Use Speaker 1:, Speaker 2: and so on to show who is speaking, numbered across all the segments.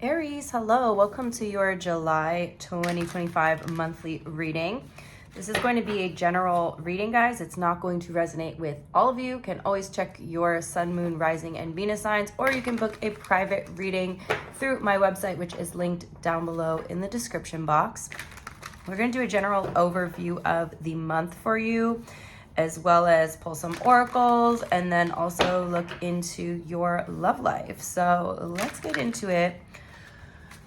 Speaker 1: Aries, hello. Welcome to your July 2025 monthly reading. This is going to be a general reading, guys. It's not going to resonate with all of you. You can always check your sun, moon, rising, and Venus signs, or you can book a private reading through my website, which is linked down below in the description box. We're going to do a general overview of the month for you, as well as pull some oracles, and then also look into your love life. So let's get into it.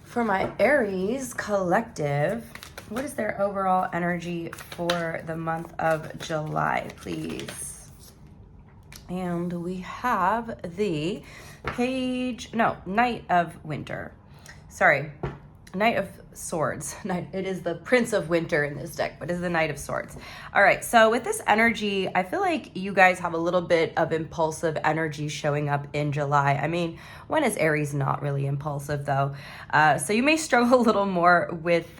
Speaker 1: For my Aries collective, what is their overall energy for the month of July, please? And we have the Knight of Winter. Sorry, Knight of Swords. It is the Prince of Winter in this deck, but it's the Knight of Swords. All right, so with this energy, I feel like you guys have a little bit of impulsive energy showing up in July. I mean, when is Aries not really impulsive though? So you may struggle a little more with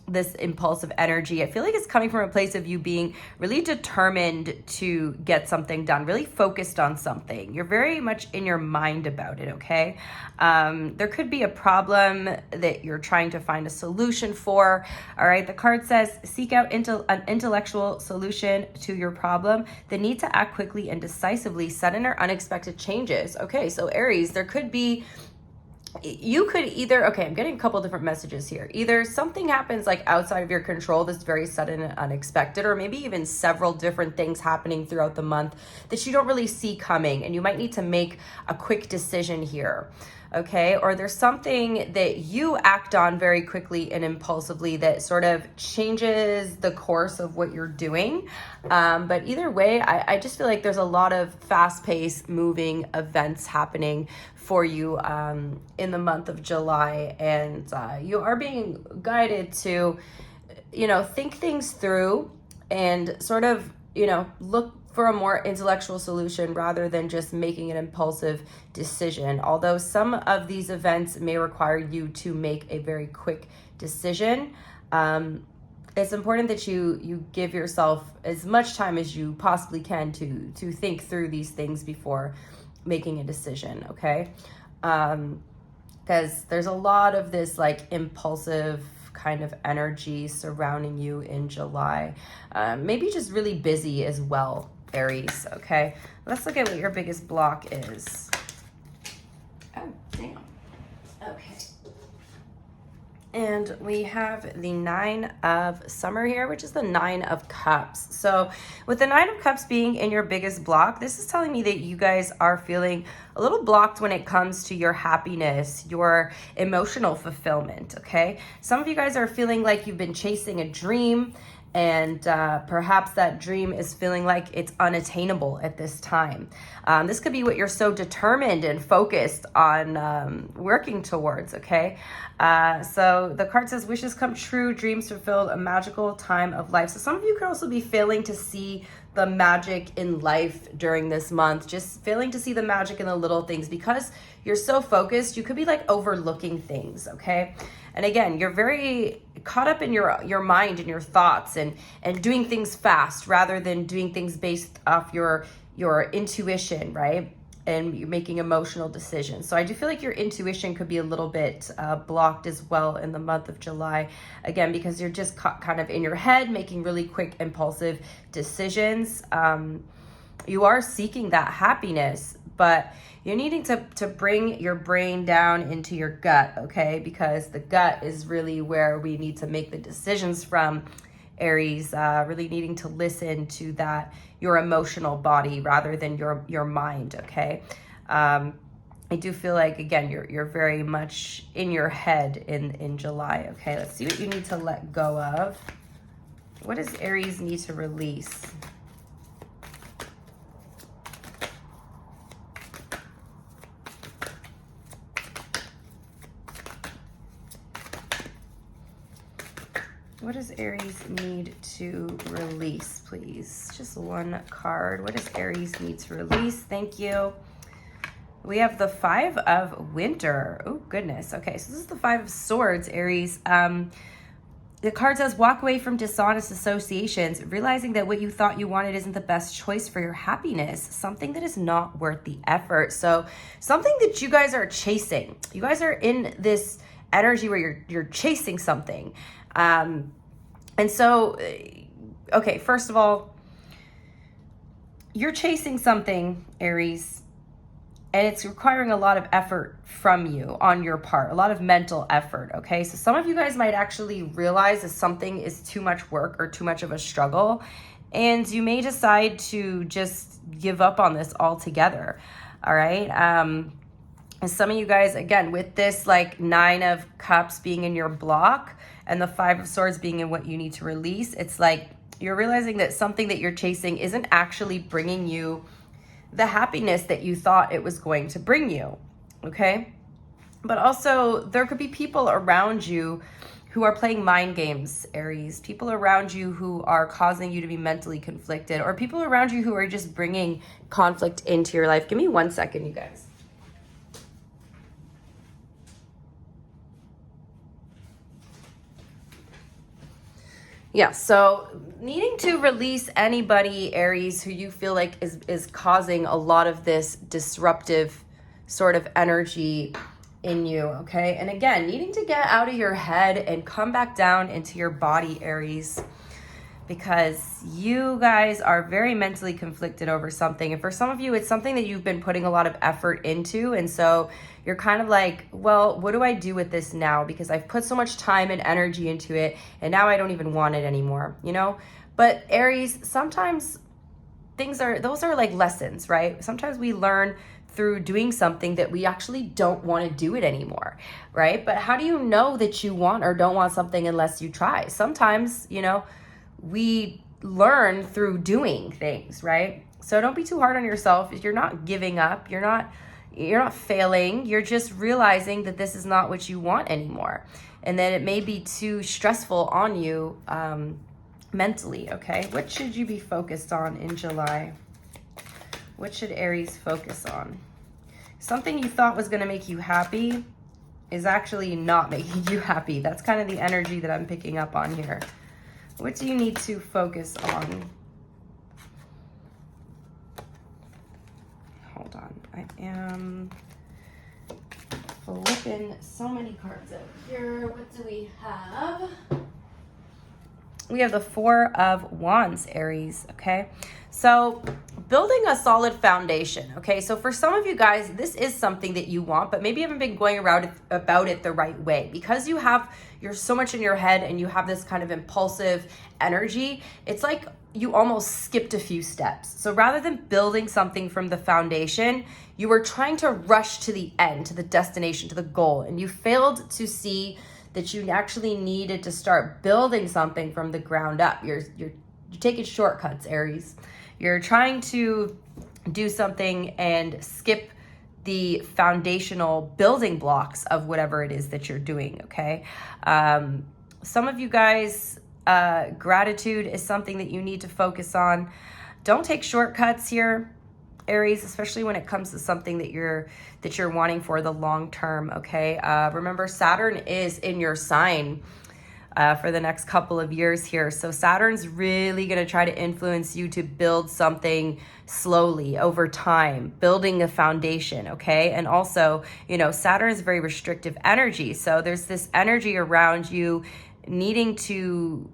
Speaker 1: this impulsive energy. I feel like it's coming from a place of you being really determined to get something done, really focused on something. You're very much in your mind about it, okay? There could be a problem that you're trying to find a solution for. All right, the card says, seek out an intellectual solution to your problem. The need to act quickly and decisively, sudden or unexpected changes. Okay, so Aries, there could be, you could either, okay, I'm getting a couple different messages here. Either something happens like outside of your control that's very sudden and unexpected, or maybe even several different things happening throughout the month that you don't really see coming, and you might need to make a quick decision here. Okay, or there's something that you act on very quickly and impulsively that sort of changes the course of what you're doing. But either way, I just feel like there's a lot of fast-paced moving events happening for you in the month of July, and you are being guided to, think things through and sort of, look for a more intellectual solution rather than just making an impulsive decision. Although some of these events may require you to make a very quick decision, it's important that you give yourself as much time as you possibly can to think through these things before making a decision, okay? Because there's a lot of this like impulsive kind of energy surrounding you in July. Maybe just really busy as well, Aries, okay? Let's look at what your biggest block is. Oh, damn. Okay. And we have the Nine of Summer here, which is the Nine of Cups. So with the Nine of Cups being in your biggest block, this is telling me that you guys are feeling a little blocked when it comes to your happiness, your emotional fulfillment, okay? Some of you guys are feeling like you've been chasing a dream, and perhaps that dream is feeling like it's unattainable at this time. This could be what you're so determined and focused on working towards, okay? So the card says, wishes come true, dreams fulfilled, a magical time of life. So some of you could also be failing to see the magic in life during this month, just failing to see the magic in the little things because you're so focused. You could be like overlooking things, okay? And again, you're very caught up in your mind and your thoughts and doing things fast rather than doing things based off your intuition, right? And you're making emotional decisions. So I do feel like your intuition could be a little bit blocked as well in the month of July. Again, because you're just kind of in your head, making really quick, impulsive decisions. You are seeking that happiness, but you're needing to bring your brain down into your gut, okay? Because the gut is really where we need to make the decisions from, Aries, really needing to listen to that, your emotional body rather than your mind, okay? I do feel like, again, you're very much in your head in July, okay? Let's see what you need to let go of. What does Aries need to release? What does Aries need to release, please? Just one card. What does Aries need to release? Thank you. We have the Five of Winter. Oh, goodness. Okay, so this is the Five of Swords, Aries. The card says, walk away from dishonest associations, realizing that what you thought you wanted isn't the best choice for your happiness, something that is not worth the effort. So something that you guys are chasing. You guys are in this energy where you're chasing something. And so, okay, first of all, you're chasing something, Aries, and it's requiring a lot of effort from you on your part, a lot of mental effort, okay? So some of you guys might actually realize that something is too much work or too much of a struggle, and you may decide to just give up on this altogether, all right? And some of you guys, again, with this like 9 of Cups being in your block and the 5 of Swords being in what you need to release, it's like you're realizing that something that you're chasing isn't actually bringing you the happiness that you thought it was going to bring you, okay? But also, there could be people around you who are playing mind games, Aries. People around you who are causing you to be mentally conflicted, or people around you who are just bringing conflict into your life. Give me 1 second, you guys. Yeah, so needing to release anybody, Aries, who you feel like is causing a lot of this disruptive sort of energy in you, okay? And again, needing to get out of your head and come back down into your body, Aries, because you guys are very mentally conflicted over something. And for some of you, it's something that you've been putting a lot of effort into. And so you're kind of like, well, what do I do with this now? Because I've put so much time and energy into it, and now I don't even want it anymore, you know? But Aries, sometimes those are like lessons, right? Sometimes we learn through doing something that we actually don't want to do it anymore, right? But how do you know that you want or don't want something unless you try? Sometimes, you know, we learn through doing things, right? So don't be too hard on yourself. You're not giving up. You're not failing. You're just realizing that this is not what you want anymore, and that it may be too stressful on you mentally, okay? What should you be focused on in July? What should Aries focus on? Something you thought was going to make you happy is actually not making you happy. That's kind of the energy that I'm picking up on here. What do you need to focus on? Hold on. I am flipping so many cards out here. What do we have? We have the 4 of Wands, Aries, okay? So building a solid foundation, okay? So for some of you guys, this is something that you want, but maybe you haven't been going around about it the right way. Because you're so much in your head and you have this kind of impulsive energy, it's like you almost skipped a few steps. So rather than building something from the foundation, you were trying to rush to the end, to the destination, to the goal, and you failed to see that you actually needed to start building something from the ground up. You're taking shortcuts, Aries. You're trying to do something and skip the foundational building blocks of whatever it is that you're doing, okay? Some of you guys, gratitude is something that you need to focus on. Don't take shortcuts here, Aries, especially when it comes to something that you're wanting for the long term, okay? Remember, Saturn is in your sign for the next couple of years here. So Saturn's really going to try to influence you to build something slowly over time, building a foundation, okay? And also, you know, Saturn is very restrictive energy. So there's this energy around you needing to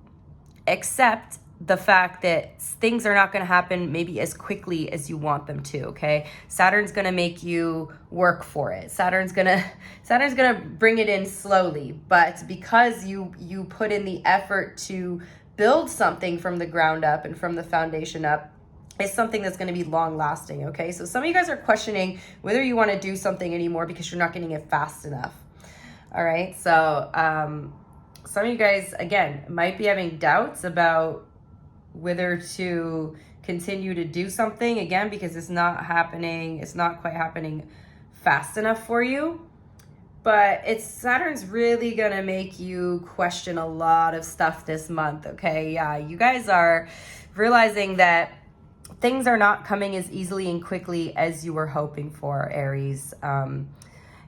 Speaker 1: accept the fact that things are not going to happen maybe as quickly as you want them to, okay? Saturn's going to make you work for it. Saturn's going to bring it in slowly, but because you put in the effort to build something from the ground up and from the foundation up, it's something that's going to be long lasting, okay? So some of you guys are questioning whether you want to do something anymore because you're not getting it fast enough. All right? So some of you guys, again, might be having doubts about whether to continue to do something, again, because it's not quite happening fast enough for you. But Saturn's really gonna make you question a lot of stuff this month, okay? Yeah, you guys are realizing that things are not coming as easily and quickly as you were hoping for, Aries. And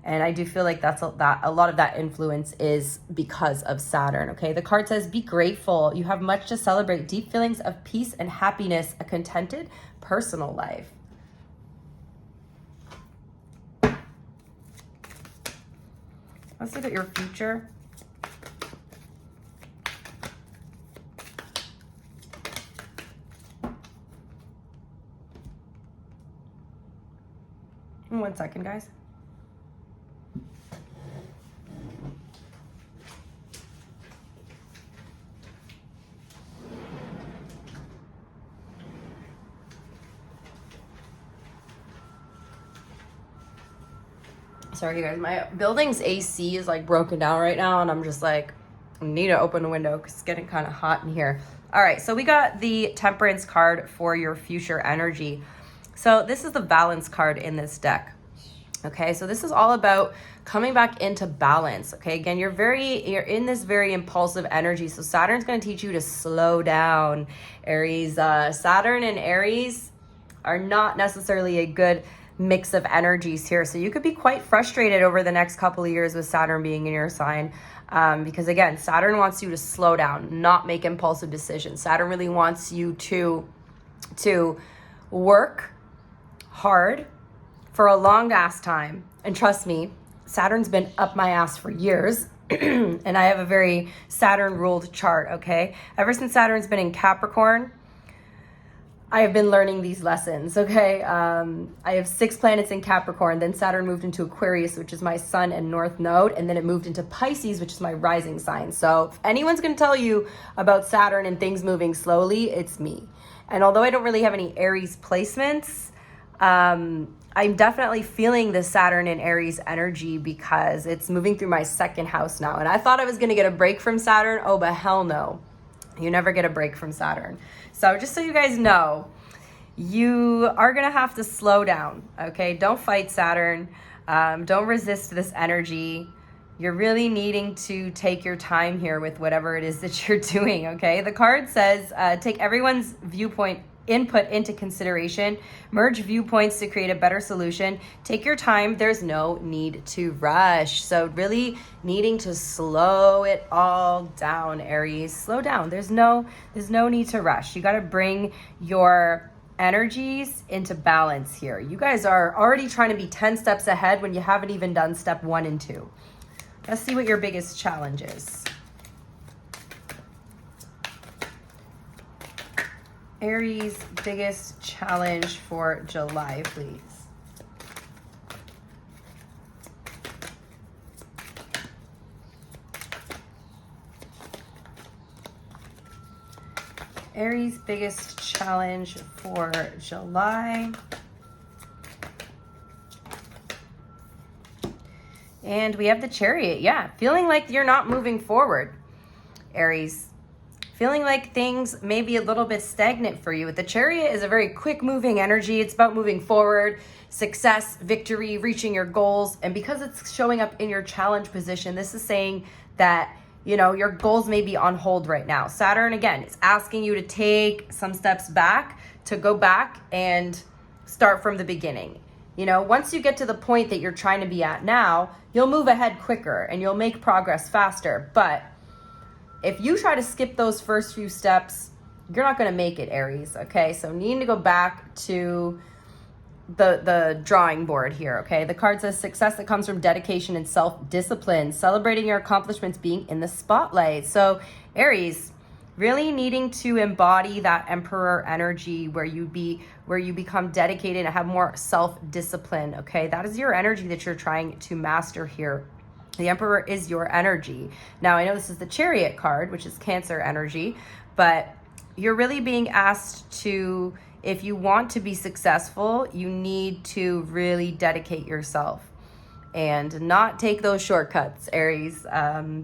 Speaker 1: And I do feel like a lot of that influence is because of Saturn, okay? The card says, be grateful. You have much to celebrate. Deep feelings of peace and happiness, a contented personal life. Let's look at your future. One second, guys. Sorry, you guys. My building's AC is like broken down right now, and I'm just like, I need to open the window because it's getting kind of hot in here. All right, so we got the Temperance card for your future energy. So this is the balance card in this deck. Okay, so this is all about coming back into balance. Okay, again, you're in this very impulsive energy. So Saturn's going to teach you to slow down, Aries. Saturn and Aries are not necessarily a good mix of energies here. So you could be quite frustrated over the next couple of years with Saturn being in your sign. Because again, Saturn wants you to slow down, not make impulsive decisions. Saturn really wants you to work hard for a long ass time. And trust me, Saturn's been up my ass for years. And I have a very Saturn ruled chart, okay? Ever since Saturn's been in Capricorn, I have been learning these lessons, okay? I have 6 planets in Capricorn. Then Saturn moved into Aquarius, which is my sun and north node. And then it moved into Pisces, which is my rising sign. So if anyone's going to tell you about Saturn and things moving slowly, it's me. And although I don't really have any Aries placements, I'm definitely feeling the Saturn and Aries energy because it's moving through my 2nd house now. And I thought I was going to get a break from Saturn. Oh, but hell no. You never get a break from Saturn. So just so you guys know, you are going to have to slow down, okay? Don't fight Saturn. Don't resist this energy. You're really needing to take your time here with whatever it is that you're doing, okay? The card says, take everyone's viewpoint input into consideration, merge viewpoints to create a better solution. Take your time. There's no need to rush. So really needing to slow it all down, Aries. Slow down. There's no need to rush. You got to bring your energies into balance here. You guys are already trying to be 10 steps ahead when you haven't even done step 1 and 2. Let's see what your biggest challenge is. Aries' biggest challenge for July, please. Aries' biggest challenge for July. And we have the Chariot. Yeah, feeling like you're not moving forward, Aries. Feeling like things may be a little bit stagnant for you. The Chariot is a very quick moving energy. It's about moving forward, success, victory, reaching your goals. And because it's showing up in your challenge position, this is saying that, you know, your goals may be on hold right now. Saturn, again, is asking you to take some steps back, to go back and start from the beginning. You know, once you get to the point that you're trying to be at now, you'll move ahead quicker and you'll make progress faster. But if you try to skip those first few steps, you're not going to make it, Aries, okay? So needing to go back to the drawing board here, okay? The card says success that comes from dedication and self-discipline, celebrating your accomplishments, being in the spotlight. So Aries, really needing to embody that Emperor energy where you become dedicated and have more self-discipline, okay? That is your energy that you're trying to master here. The Emperor is your energy. Now, I know this is the Chariot card, which is Cancer energy, but you're really being asked to, if you want to be successful, you need to really dedicate yourself and not take those shortcuts, Aries.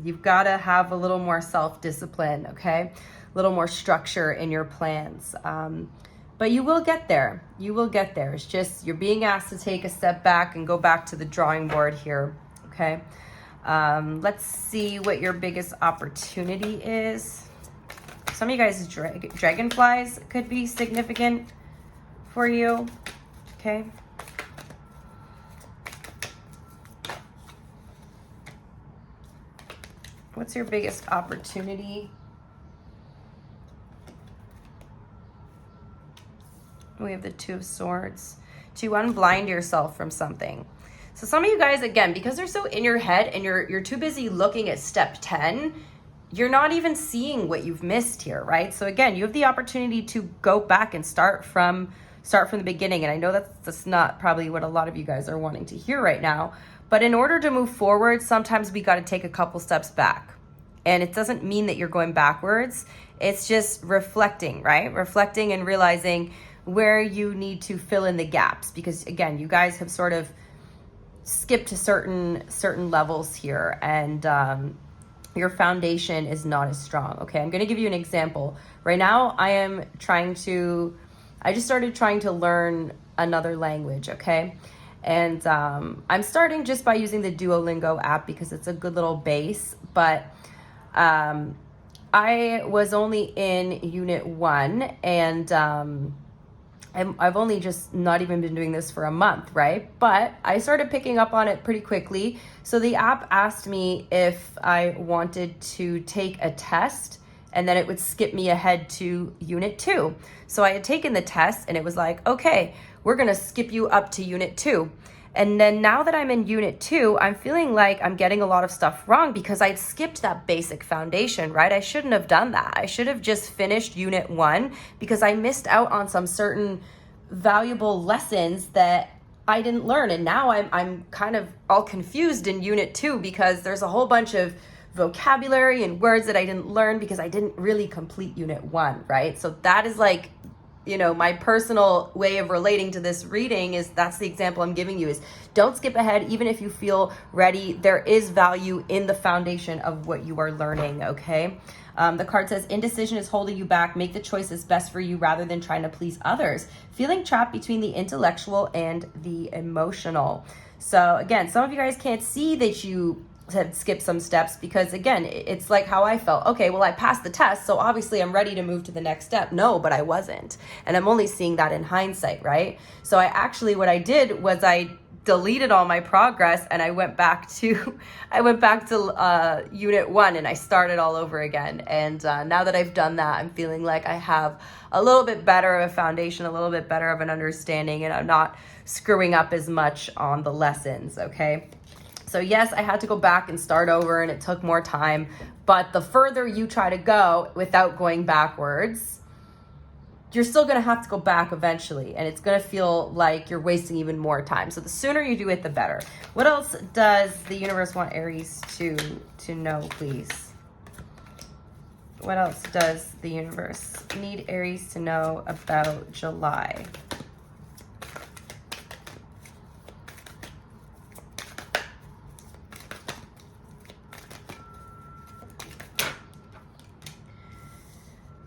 Speaker 1: You've got to have a little more self-discipline, okay? A little more structure in your plans. But you will get there. You will get there. It's just you're being asked to take a step back and go back to the drawing board here, okay? Let's see what your biggest opportunity is. Some of you guys, dragonflies could be significant for you, okay? What's your biggest opportunity? We have the Two of Swords. To unblind yourself from something. So some of you guys, again, because they're so in your head and you're too busy looking at step 10, you're not even seeing what you've missed here, right? So again, you have the opportunity to go back and start from the beginning. And I know that's not probably what a lot of you guys are wanting to hear right now. But in order to move forward, sometimes we got to take a couple steps back. And it doesn't mean that you're going backwards. It's just reflecting, right? Reflecting and realizing where you need to fill in the gaps. Because again, you guys have sort of skipped to certain levels here, and your foundation is not as strong. Okay, I'm going to give you an example. Right now, I just started trying to learn another language, okay? And I'm starting just by using the Duolingo app because it's a good little base, but I was only in Unit 1, and I've only just not even been doing this for a month, right? But I started picking up on it pretty quickly. So the app asked me if I wanted to take a test, and then it would skip me ahead to Unit 2. So I had taken the test, and it was like, okay, we're gonna skip you up to Unit 2. And then now that I'm in Unit 2, I'm feeling like I'm getting a lot of stuff wrong because I'd skipped that basic foundation, right? I shouldn't have done that. I should have just finished Unit 1 because I missed out on some certain valuable lessons that I didn't learn. And now I'm kind of all confused in Unit 2 because there's a whole bunch of vocabulary and words that I didn't learn because I didn't really complete Unit 1, right? So that is like, you know, my personal way of relating to this reading is that's the example I'm giving you is don't skip ahead. Even if you feel ready, there is value in the foundation of what you are learning, okay? The card says indecision is holding you back. Make the choices best for you rather than trying to please others. Feeling trapped between the intellectual and the emotional. So again, some of you guys can't see that you have skipped some steps because again, it's like how I felt. Okay, well, I passed the test, so obviously I'm ready to move to the next step. No, but I wasn't. And I'm only seeing that in hindsight, right? So what I did was I deleted all my progress and I went back to Unit 1 and I started all over again. And now that I've done that, I'm feeling like I have a little bit better of a foundation, a little bit better of an understanding, and I'm not screwing up as much on the lessons, okay? So yes, I had to go back and start over and it took more time, but the further you try to go without going backwards, you're still gonna have to go back eventually, and it's gonna feel like you're wasting even more time. So the sooner you do it, the better. What else does the universe want Aries to know, please? What else does the universe need Aries to know about July?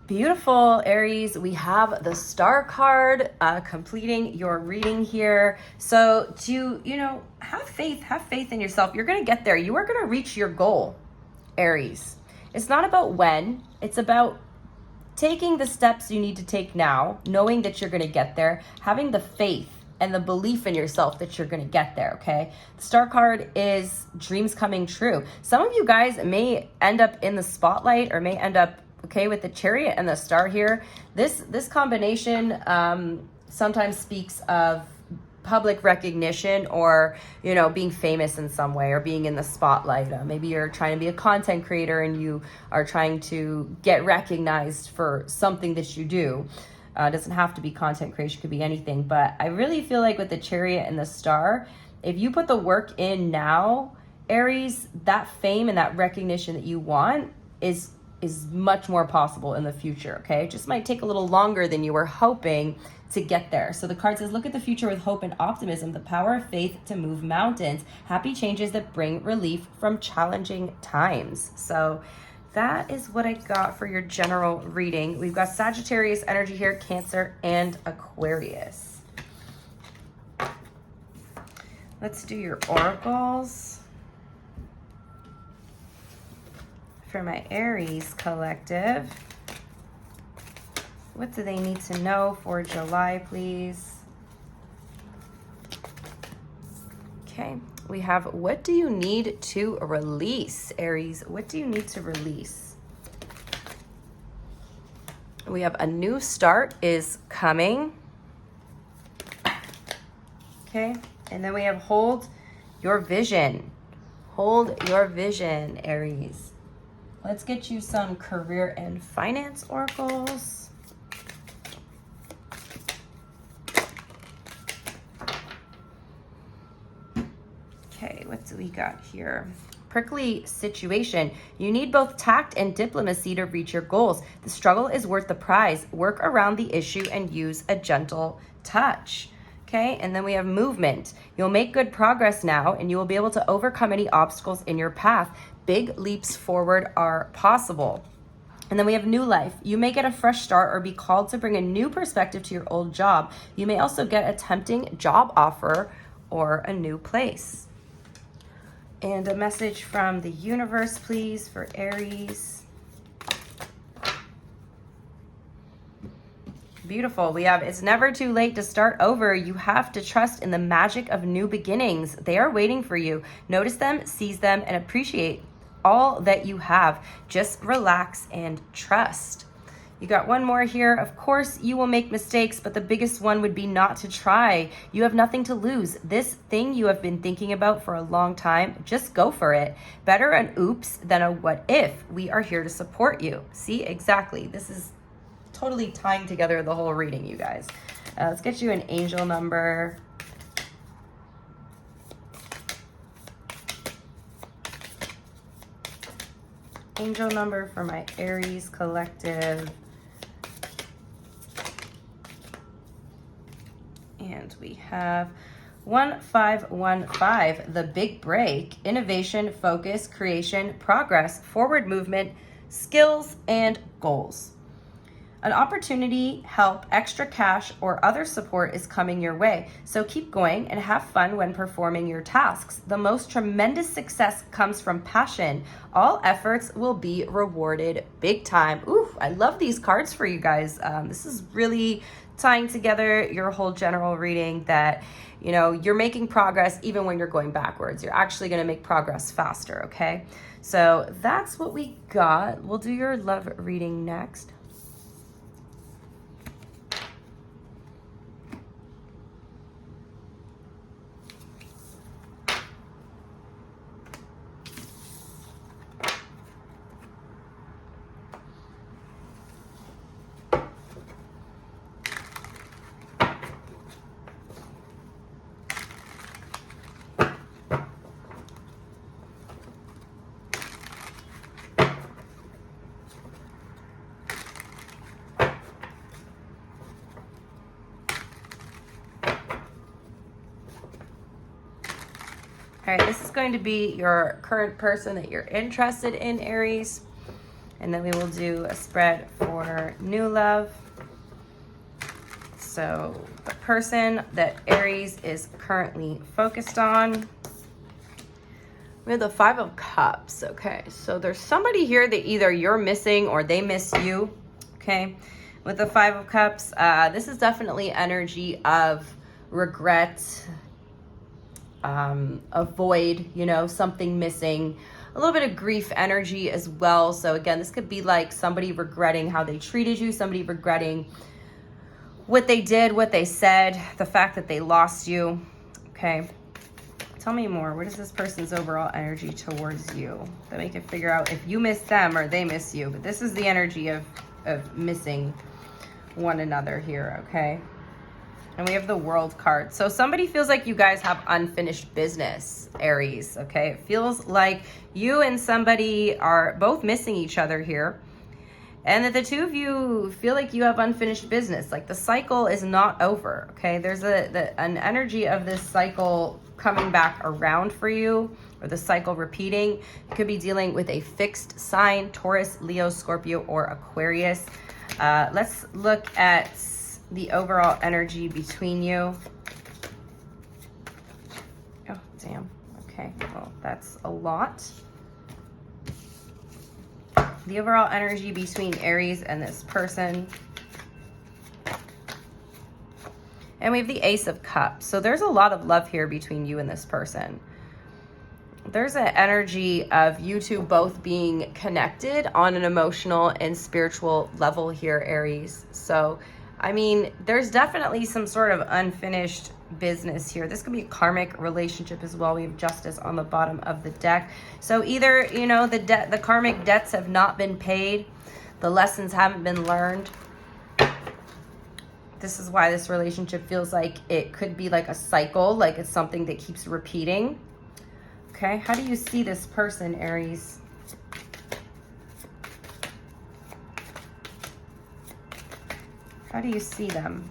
Speaker 1: Beautiful, Aries. We have the Star card completing your reading here. So have faith in yourself. You're going to get there. You are going to reach your goal, Aries. It's not about when, it's about taking the steps you need to take now, knowing that you're going to get there, having the faith and the belief in yourself that you're going to get there, okay? The Star card is dreams coming true. Some of you guys may end up in the spotlight or may end up with the Chariot and the Star here. This combination sometimes speaks of public recognition or, being famous in some way or being in the spotlight. Maybe you're trying to be a content creator and you are trying to get recognized for something that you do. It doesn't have to be content creation, it could be anything. But I really feel like with the Chariot and the Star, if you put the work in now, Aries, that fame and that recognition that you want is much more possible in the future, okay? It just might take a little longer than you were hoping to get there. So the card says, look at the future with hope and optimism, the power of faith to move mountains, happy changes that bring relief from challenging times. So that is what I got for your general reading. We've got Sagittarius energy here, Cancer, and Aquarius. Let's do your oracles. For my Aries collective, what do they need to know for July, please? Okay, We have, what do you need to release, Aries? What do you need to release? We have a new start is coming. Okay, and then we have hold your vision. Hold your vision, Aries. Let's get you some career and finance oracles. Okay, what do we got here? Prickly situation. You need both tact and diplomacy to reach your goals. The struggle is worth the prize. Work around the issue and use a gentle touch. Okay, and then we have movement. You'll make good progress now, and you will be able to overcome any obstacles in your path. Big leaps forward are possible. And then we have new life. You may get a fresh start or be called to bring a new perspective to your old job. You may also get a tempting job offer or a new place. And a message from the universe, please, for Aries. Beautiful. We have, it's never too late to start over. You have to trust in the magic of new beginnings. They are waiting for you. Notice them, seize them, and appreciate all that you have. Just relax and trust. You got one more here. Of course, you will make mistakes, but the biggest one would be not to try. You have nothing to lose. This thing you have been thinking about for a long time, just go for it. Better an oops than a what if. We are here to support you. See, exactly. This is totally tying together the whole reading, you guys. Let's get you an angel number. Angel number for my Aries collective. And we have 1515, the big break, innovation, focus, creation, progress, forward movement, skills, and goals. An opportunity, help, extra cash, or other support is coming your way. So keep going and have fun when performing your tasks. The most tremendous success comes from passion. All efforts will be rewarded big time. Ooh, I love these cards for you guys. This is really tying together your whole general reading that, you know, you're making progress even when you're going backwards. You're actually going to make progress faster, okay? So that's what we got. We'll do your love reading next. All right, this is going to be your current person that you're interested in, Aries. And then we will do a spread for new love. So the person that Aries is currently focused on. We have the 5 of Cups, okay? So there's somebody here that either you're missing or they miss you, okay? With the 5 of Cups, this is definitely energy of regret, a void, you know, something missing, a little bit of grief energy as well. So again, this could be like somebody regretting how they treated you, somebody regretting what they did, what they said, the fact that they lost you. Okay, tell me more. What is this person's overall energy towards you? That we can figure out if you miss them or they miss you. But this is the energy of missing one another here, okay? And we have the World card. So somebody feels like you guys have unfinished business, Aries, okay? It feels like you and somebody are both missing each other here. And that the two of you feel like you have unfinished business. Like the cycle is not over, okay? There's an energy of this cycle coming back around for you, or the cycle repeating. You could be dealing with a fixed sign, Taurus, Leo, Scorpio, or Aquarius. Let's look at the overall energy between you. Oh, damn. Okay, well, that's a lot. The overall energy between Aries and this person. And we have the Ace of Cups. So there's a lot of love here between you and this person. there's an energy of you two both being connected on an emotional and spiritual level here, Aries. So, I mean, there's definitely some sort of unfinished business here. This could be a karmic relationship as well. We have Justice on the bottom of the deck. So either, you know, the karmic debts have not been paid, the lessons haven't been learned. This is why this relationship feels like it could be like a cycle, like it's something that keeps repeating. Okay, how do you see this person, Aries? How do you see them?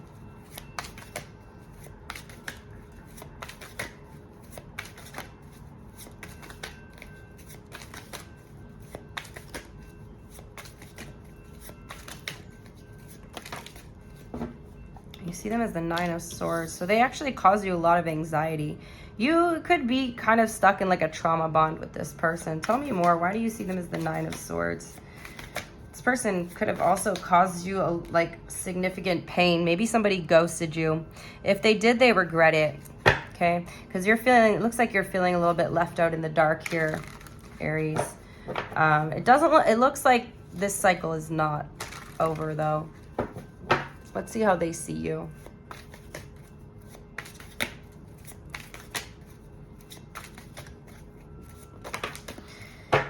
Speaker 1: You see them as the Nine of Swords. So they actually cause you a lot of anxiety. You could be kind of stuck in like a trauma bond with this person. Tell me more. Why do you see them as the Nine of Swords? This person could have also caused you like significant pain. Maybe somebody ghosted you. If they did, they regret it. Okay? Because you're feeling, it looks like you're feeling a little bit left out in the dark here, Aries. It looks like this cycle is not over though. Let's see how they see you.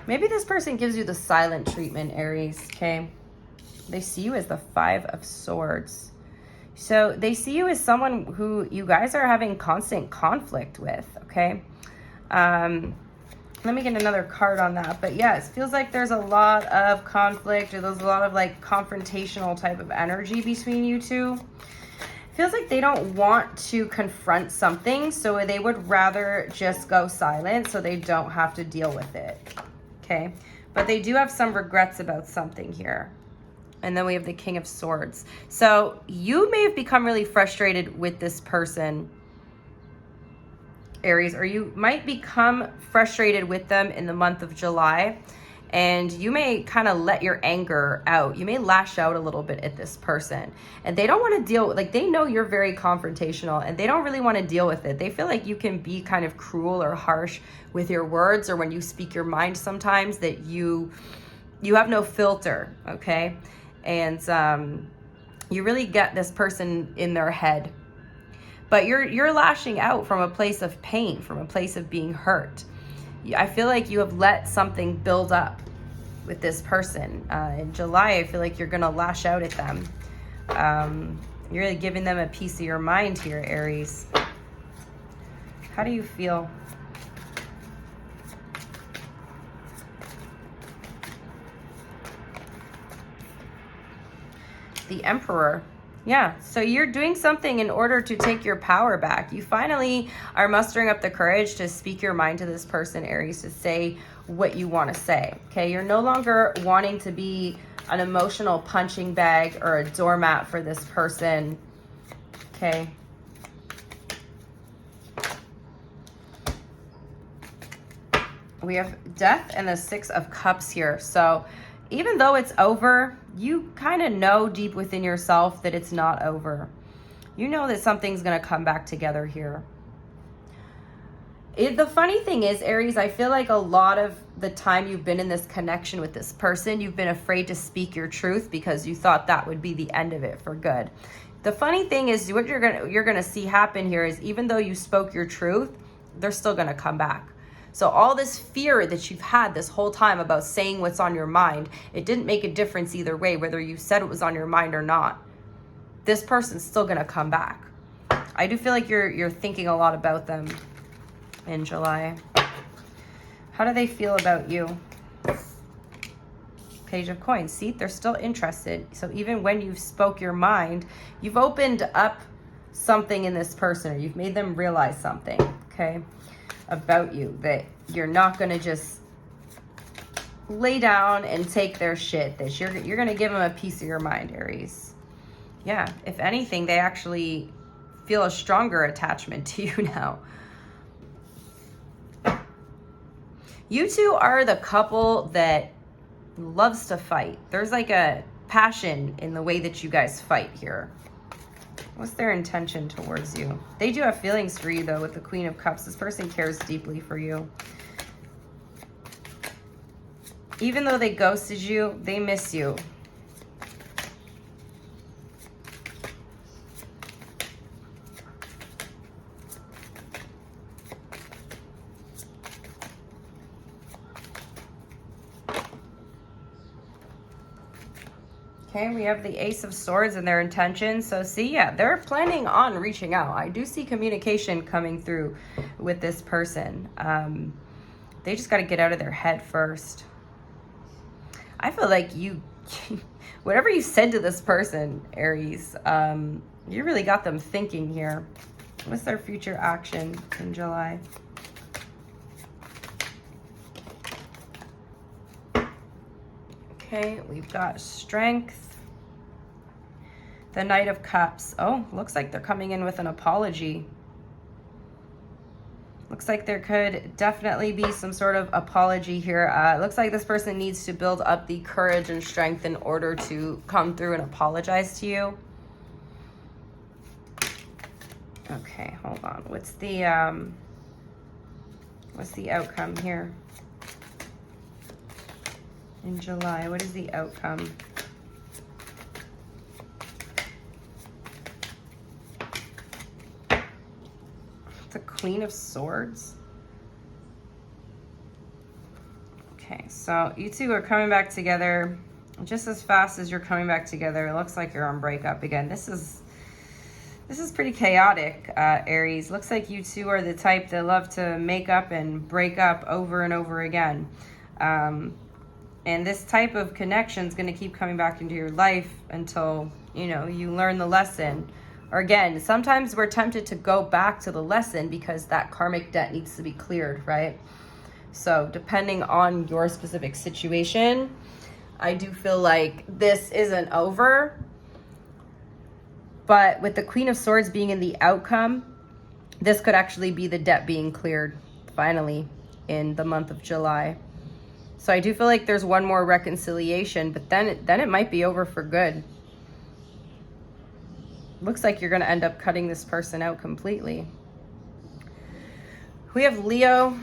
Speaker 1: Maybe this person gives you the silent treatment, Aries, okay? They see you as the Five of Swords. So they see you as someone who you guys are having constant conflict with, okay? Let me get another card on that. But yes, feels like there's a lot of conflict, or there's a lot of like confrontational type of energy between you two. Feels like they don't want to confront something, so they would rather just go silent so they don't have to deal with it. Okay, but they do have some regrets about something here. And then we have the King of Swords. So you may have become really frustrated with this person, Aries, or you might become frustrated with them in the month of July, and you may kind of let your anger out. You may lash out a little bit at this person, and they don't want to deal with, like, they know you're very confrontational and they don't really want to deal with it. They feel like you can be kind of cruel or harsh with your words, or when you speak your mind sometimes, that you have no filter, okay? And you really get this person in their head. But you're lashing out from a place of pain, from a place of being hurt. I feel like you have let something build up with this person. In July, I feel like you're going to lash out at them. You're really giving them a piece of your mind here, Aries. How do you feel? The Emperor. Yeah, so you're doing something in order to take your power back. You finally are mustering up the courage to speak your mind to this person, Aries, to say what you want to say, okay? You're no longer wanting to be an emotional punching bag or a doormat for this person, okay? We have Death and the Six of Cups here. So even though it's over, you kind of know deep within yourself that it's not over. You know that something's going to come back together here. The funny thing is, Aries, I feel like a lot of the time you've been in this connection with this person, you've been afraid to speak your truth because you thought that would be the end of it for good. The funny thing is, what you're gonna see happen here is, even though you spoke your truth, they're still going to come back. So all this fear that you've had this whole time about saying what's on your mind, it didn't make a difference either way, whether you said it was on your mind or not. This person's still going to come back. I do feel like you're thinking a lot about them in July. How do they feel about you? Page of Coins. See, they're still interested. So even when you've spoke your mind, you've opened up something in this person, or you've made them realize something, okay, about you, that you're not going to just lay down and take their shit, that you're going to give them a piece of your mind, Aries. Yeah, if anything, they actually feel a stronger attachment to you now. You two are the couple that loves to fight. There's like a passion in the way that you guys fight here. What's their intention towards you? They do have feelings for you, though, with the Queen of Cups. This person cares deeply for you. Even though they ghosted you, they miss you. Okay, we have the Ace of Swords and their intentions. So see, yeah, they're planning on reaching out. I do see communication coming through with this person. They just got to get out of their head first. I feel like you, whatever you said to this person, Aries, you really got them thinking here. What's their future action in July? Okay, we've got Strength. The Knight of Cups. Oh, looks like they're coming in with an apology. Looks like there could definitely be some sort of apology here. It looks like this person needs to build up the courage and strength in order to come through and apologize to you. Okay, hold on. What's the outcome here? In July, what is the outcome? The Queen of Swords. Okay, so you two are coming back together just as fast as you're coming back together. It looks like you're on breakup again. This is pretty chaotic, Aries. Looks like you two are the type that love to make up and break up over and over again. And this type of connection is going to keep coming back into your life until, you know, you learn the lesson. Or again, sometimes we're tempted to go back to the lesson because that karmic debt needs to be cleared, right? So depending on your specific situation, I do feel like this isn't over. But with the Queen of Swords being in the outcome, this could actually be the debt being cleared finally in the month of July. So I do feel like there's one more reconciliation, but then it might be over for good. Looks like you're going to end up cutting this person out completely. We have Leo,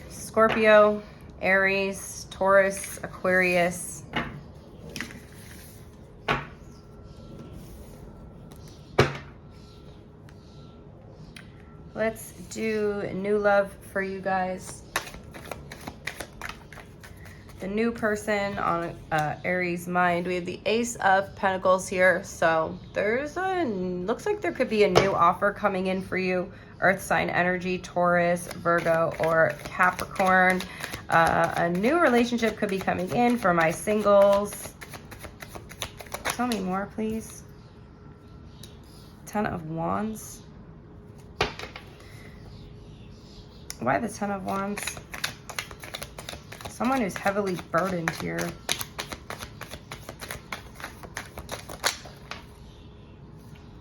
Speaker 1: Scorpio, Aries, Taurus, Aquarius. Let's do new love for you guys. The new person on Aries' mind. We have the Ace of Pentacles here. So looks like there could be a new offer coming in for you. Earth sign energy, Taurus, Virgo, or Capricorn. A new relationship could be coming in for my singles. Tell me more, please. Ten of Wands. Why the Ten of Wands? Someone who's heavily burdened here.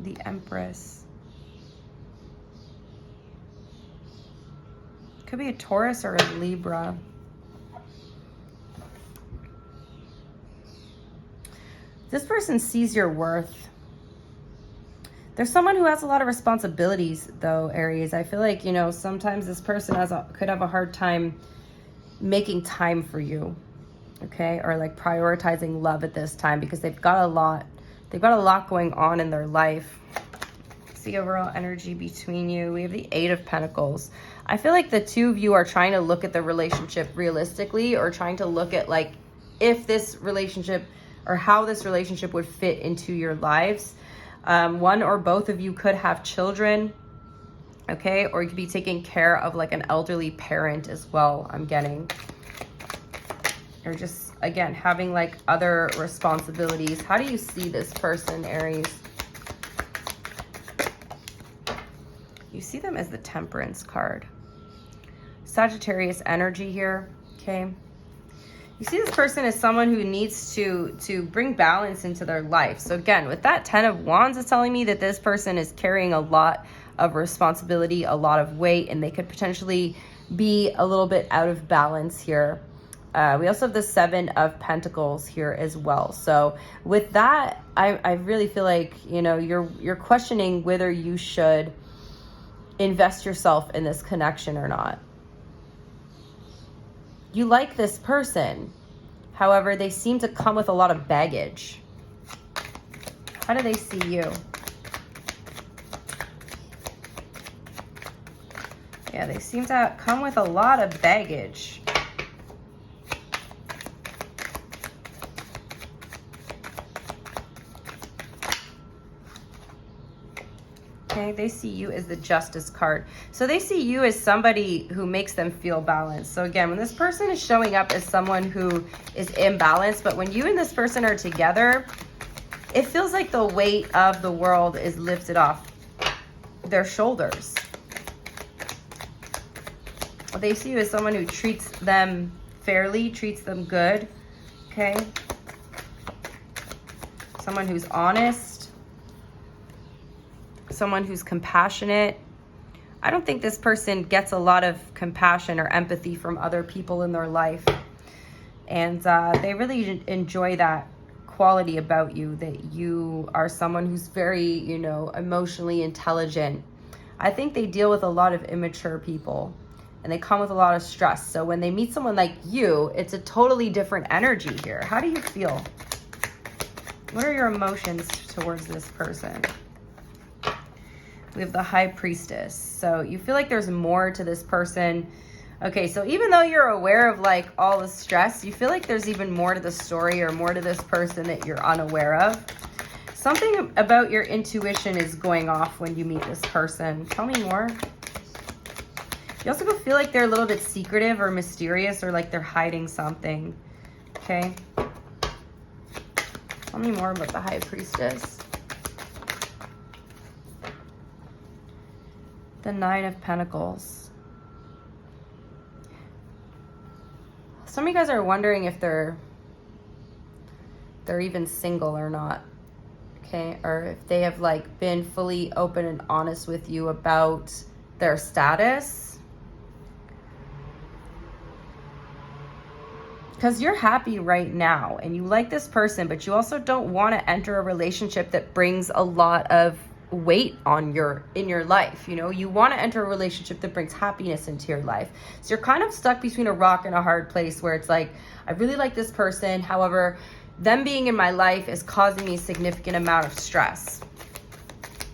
Speaker 1: The Empress. Could be a Taurus or a Libra. This person sees your worth. There's someone who has a lot of responsibilities, though, Aries. I feel like, you know, sometimes this person could have a hard time making time for you, okay? Or like prioritizing love at this time because they've got a lot going on in their life. It's the overall energy between you. We have the Eight of Pentacles. I feel like the two of you are trying to look at the relationship realistically, or trying to look at like if this relationship or how this relationship would fit into your lives. One or both of you could have children, okay? Or you could be taking care of like an elderly parent as well, I'm getting. Or just, again, having like other responsibilities. How do you see this person, Aries? You see them as the Temperance card. Sagittarius energy here, okay? You see this person as someone who needs to bring balance into their life. So again, with that Ten of Wands, it's telling me that this person is carrying a lot of responsibility, a lot of weight, and they could potentially be a little bit out of balance here. We also have the Seven of Pentacles here as well. So with that, I really feel like, you know, you're questioning whether you should invest yourself in this connection or not. You like this person. However, they seem to come with a lot of baggage. How do they see you? Yeah, they seem to come with a lot of baggage. Okay, they see you as the Justice card. So they see you as somebody who makes them feel balanced. So again, when this person is showing up as someone who is imbalanced, but when you and this person are together, it feels like the weight of the world is lifted off their shoulders. They see you as someone who treats them fairly, treats them good, okay? Someone who's honest, someone who's compassionate. I don't think this person gets a lot of compassion or empathy from other people in their life. And they really enjoy that quality about you, that you are someone who's very, you know, emotionally intelligent. I think they deal with a lot of immature people. And they come with a lot of stress. So when they meet someone like you, it's a totally different energy here. How do you feel? What are your emotions towards this person? We have the High Priestess. So you feel like there's more to this person. Okay, so even though you're aware of like all the stress, you feel like there's even more to the story or more to this person that you're unaware of. Something about your intuition is going off when you meet this person. Tell me more. You also feel like they're a little bit secretive or mysterious, or like they're hiding something. Okay. Tell me more about the High Priestess. The Nine of Pentacles. Some of you guys are wondering if they're even single or not. Okay. Or if they have like been fully open and honest with you about their status. Because you're happy right now and you like this person, but you also don't want to enter a relationship that brings a lot of weight on in your life. You know, you want to enter a relationship that brings happiness into your life. So you're kind of stuck between a rock and a hard place where it's like, I really like this person. However, them being in my life is causing me a significant amount of stress.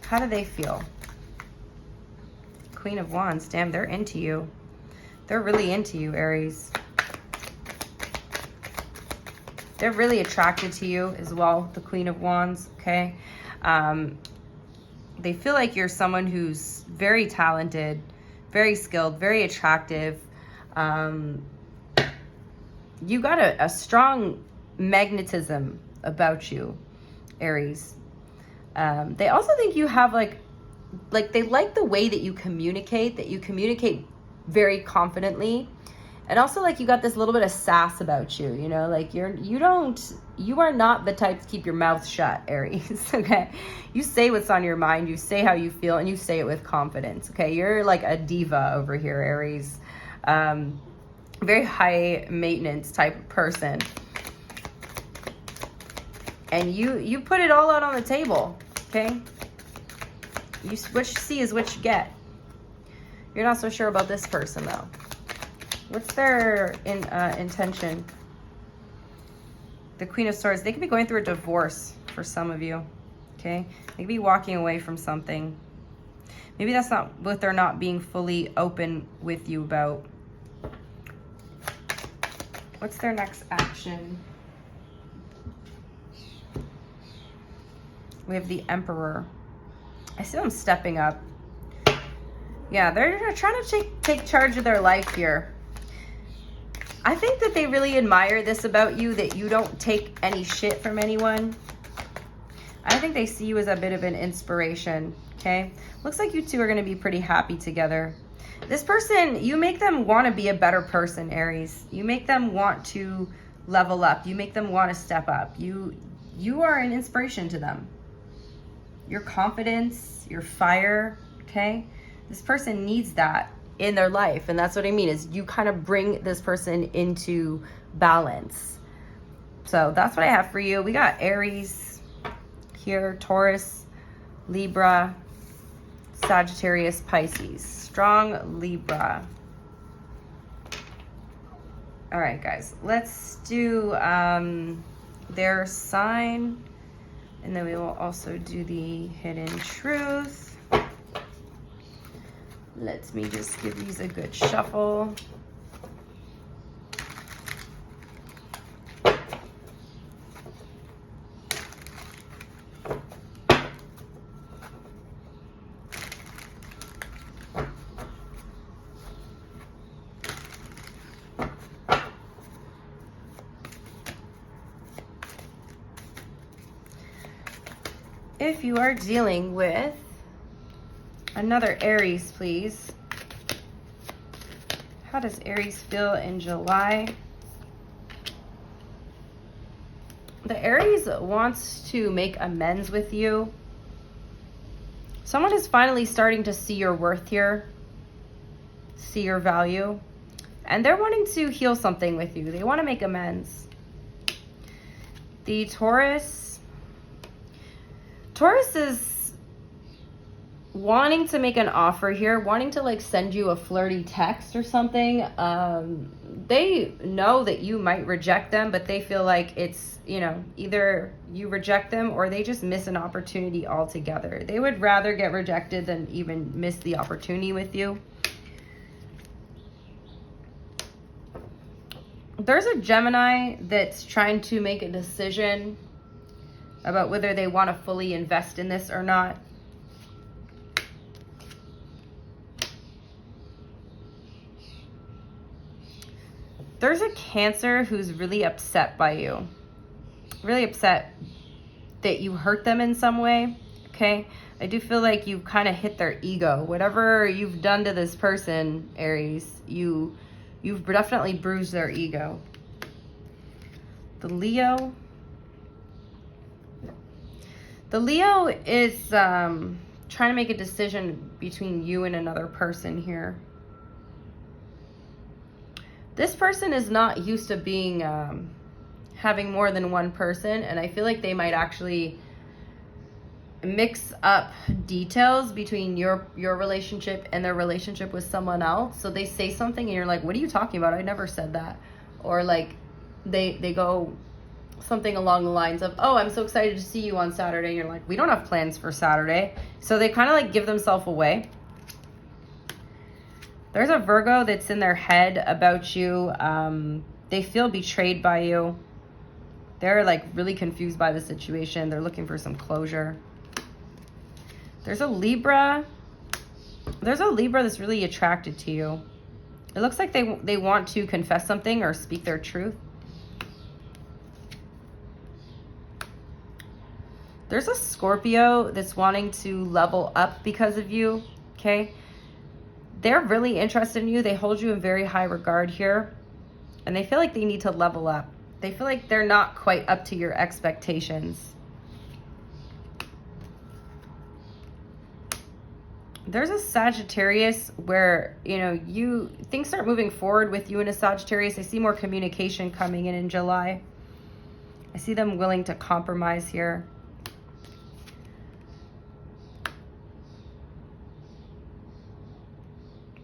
Speaker 1: How do they feel? Queen of Wands. Damn, they're into you. They're really into you, Aries. They're really attracted to you as well, the Queen of Wands, okay? They feel like you're someone who's very talented, very skilled, very attractive. You got a strong magnetism about you, Aries. They also think you have like they like the way that you communicate very confidently. And also, like, you got this little bit of sass about you, you know, like you are not the type to keep your mouth shut, Aries, okay? You say what's on your mind, you say how you feel, and you say it with confidence, okay? You're like a diva over here, Aries. Very high maintenance type of person. And you put it all out on the table, okay? What you see is what you get. You're not so sure about this person, though. What's their intention? The Queen of Swords. They could be going through a divorce for some of you. Okay? They could be walking away from something. Maybe that's not what they're not being fully open with you about. What's their next action? We have the Emperor. I see them stepping up. Yeah, they're trying to take charge of their life here. I think that they really admire this about you, that you don't take any shit from anyone. I think they see you as a bit of an inspiration, okay? Looks like you two are going to be pretty happy together. This person, you make them want to be a better person, Aries. You make them want to level up. You make them want to step up. You are an inspiration to them. Your confidence, your fire, okay? This person needs that in their life, and that's what I mean, is you kind of bring this person into balance. So that's what I have for you. We got Aries here, Taurus, Libra, Sagittarius, Pisces. Strong Libra. All right, guys, let's do their sign, and then we will also do the hidden truth. Let me just give these a good shuffle. If you are dealing with another Aries, please. How does Aries feel in July? The Aries wants to make amends with you. Someone is finally starting to see your worth here, see your value, and they're wanting to heal something with you. They want to make amends. The Taurus is wanting to make an offer here, wanting to like send you a flirty text or something. They know that you might reject them, but they feel like it's, you know, either you reject them or they just miss an opportunity altogether. They would rather get rejected than even miss the opportunity with you. There's a Gemini that's trying to make a decision about whether they want to fully invest in this or not. There's a Cancer who's really upset by you. Really upset that you hurt them in some way, okay? I do feel like you've kind of hit their ego. Whatever you've done to this person, Aries, you've definitely bruised their ego. The Leo is trying to make a decision between you and another person here. This person is not used to being having more than one person, and I feel like they might actually mix up details between your relationship and their relationship with someone else. So they say something and you're like, what are you talking about? I never said that. Or like they go something along the lines of, oh, I'm so excited to see you on Saturday. And you're like, we don't have plans for Saturday. So they kind of like give themselves away. There's a Virgo that's in their head about you. They feel betrayed by you. They're like really confused by the situation. They're looking for some closure. There's a Libra. There's a Libra that's really attracted to you. It looks like they want to confess something or speak their truth. There's a Scorpio that's wanting to level up because of you, okay? They're really interested in you. They hold you in very high regard here. And they feel like they need to level up. They feel like they're not quite up to your expectations. There's a Sagittarius where, you know, things start moving forward with you in a Sagittarius. I see more communication coming in July. I see them willing to compromise here.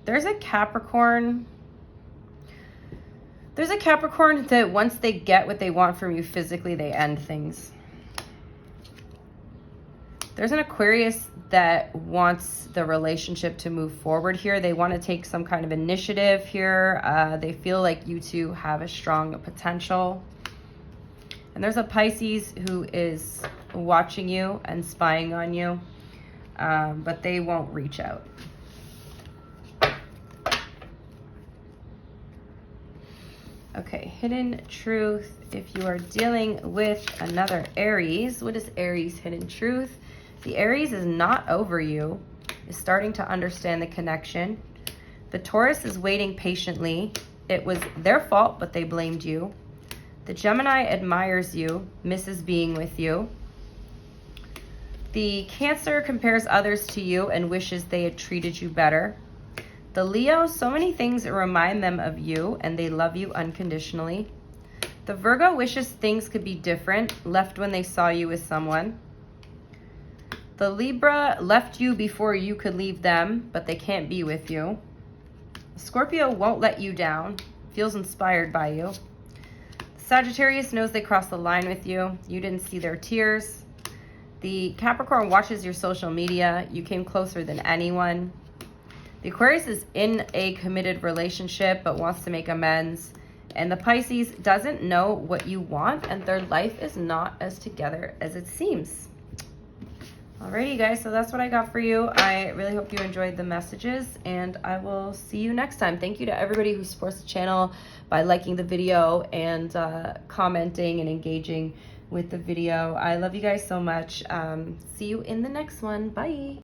Speaker 1: There's a Capricorn. There's a Capricorn that once they get what they want from you physically, they end things. There's an Aquarius that wants the relationship to move forward here. They want to take some kind of initiative here. They feel like you two have a strong potential. And there's a Pisces who is watching you and spying on you, but they won't reach out. Okay, hidden truth. If you are dealing with another Aries, what is Aries' hidden truth? The Aries is not over you, is starting to understand the connection. The Taurus is waiting patiently. It was their fault, but they blamed you. The Gemini admires you, misses being with you. The Cancer compares others to you and wishes they had treated you better. The Leo, so many things remind them of you and they love you unconditionally. The Virgo wishes things could be different, left when they saw you with someone. The Libra left you before you could leave them, but they can't be with you. Scorpio won't let you down. feels inspired by you. Sagittarius knows they crossed the line with you. You didn't see their tears. The Capricorn watches your social media. You came closer than anyone. The Aquarius is in a committed relationship but wants to make amends. And the Pisces doesn't know what you want, and their life is not as together as it seems. Alrighty, guys, so that's what I got for you. I really hope you enjoyed the messages, and I will see you next time. Thank you to everybody who supports the channel by liking the video and commenting and engaging with the video. I love you guys so much. See you in the next one. Bye.